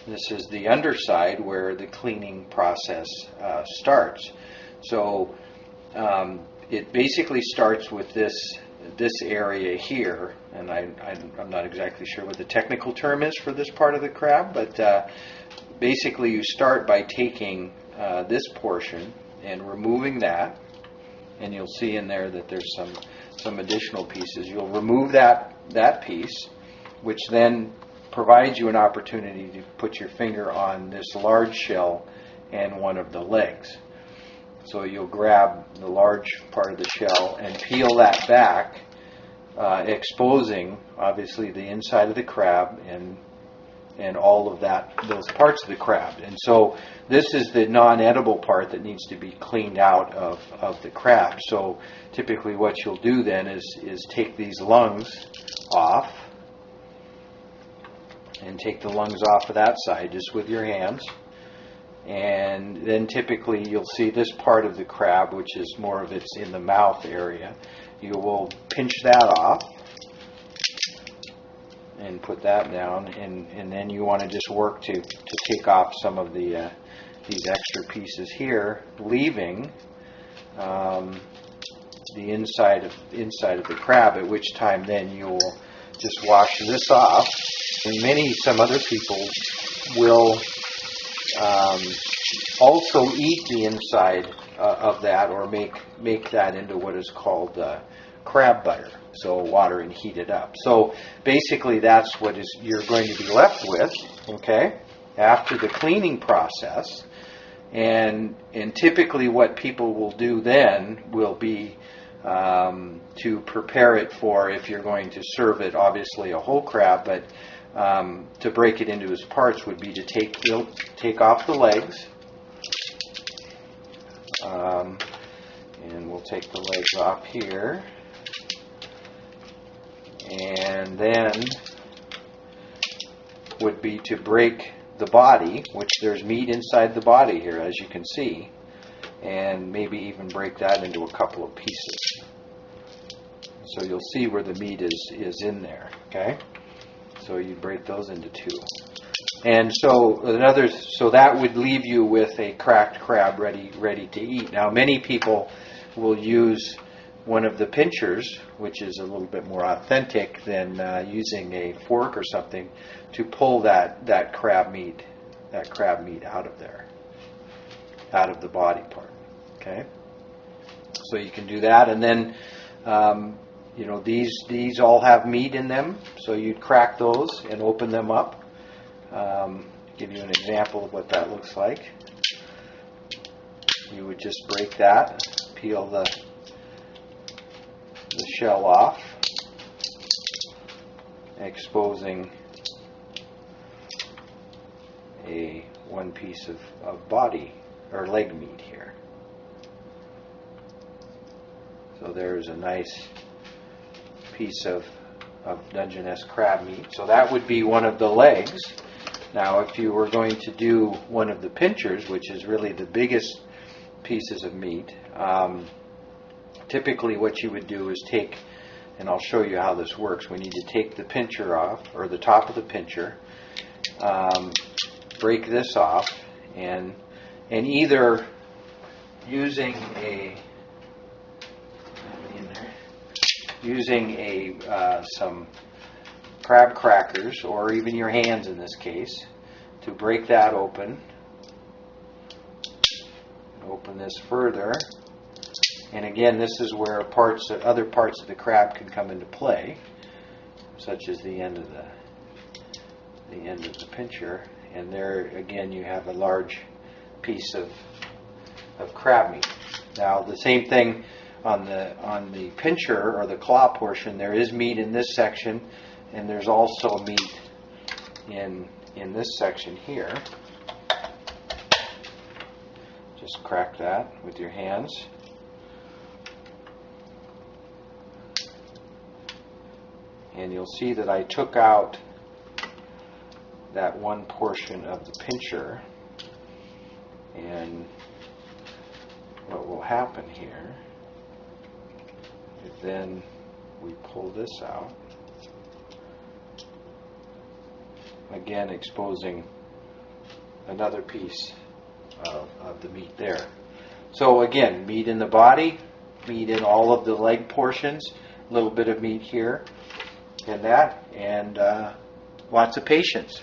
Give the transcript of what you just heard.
This is the underside where the cleaning process starts. So it basically starts with this area here, and I'm not exactly sure what the technical term is for this part of the crab, but basically you start by taking this portion and removing that, and you'll see in there that there's some additional pieces. You'll remove that piece, which then provides you an opportunity to put your finger on this large shell and one of the legs. So you'll grab the large part of the shell and peel that back, exposing obviously the inside of the crab and all of those parts of the crab. And so this is the non-edible part that needs to be cleaned out of the crab. So typically what you'll do then is take these lungs off, and take the lungs off of that side just with your hands. And then typically you'll see this part of the crab, which is more of it's in the mouth area. You will pinch that off and put that down, and then you want to just work to take off some of these extra pieces here, leaving the inside of the crab, at which time then you'll just wash this off. And some other people will also eat the inside of that, or make that into what is called crab butter. So water and heat it up. So basically that's what you're going to be left with, okay, after the cleaning process. And typically what people will do then will be to prepare it for, if you're going to serve it, obviously a whole crab, but to break it into its parts would be to take off the legs, and we'll take the legs off here, and then would be to break the body, which there's meat inside the body here, as you can see, and maybe even break that into a couple of pieces. So you'll see where the meat is in there, okay? So you break those into two. And so that would leave you with a cracked crab ready to eat. Now many people will use one of the pinchers, which is a little bit more authentic than using a fork or something, to pull that crab meat out of there, out of the body part. Okay, so you can do that, and then these all have meat in them, so you'd crack those and open them up. Give you an example of what that looks like. You would just break that, peel the shell off, exposing one piece of body or leg meat here. So there's a nice piece of Dungeness crab meat. So that would be one of the legs. Now if you were going to do one of the pinchers, which is really the biggest pieces of meat, typically what you would do is take, and I'll show you how this works, we need to take the pincher off, or the top of the pincher, break this off, and either using some crab crackers, or even your hands in this case, to break that open. Open this further, and again, this is where other parts of the crab can come into play, such as the end of the pincher. And there again, you have a large piece of crab meat. Now the same thing on the pincher, or the claw portion. There is meat in this section, and there's also meat in this section here. Just crack that with your hands. And you'll see that I took out that one portion of the pincher. And what will happen here is then we pull this out, again exposing another piece of the meat there. So again, meat in the body, meat in all of the leg portions, a little bit of meat here and that, and lots of patience.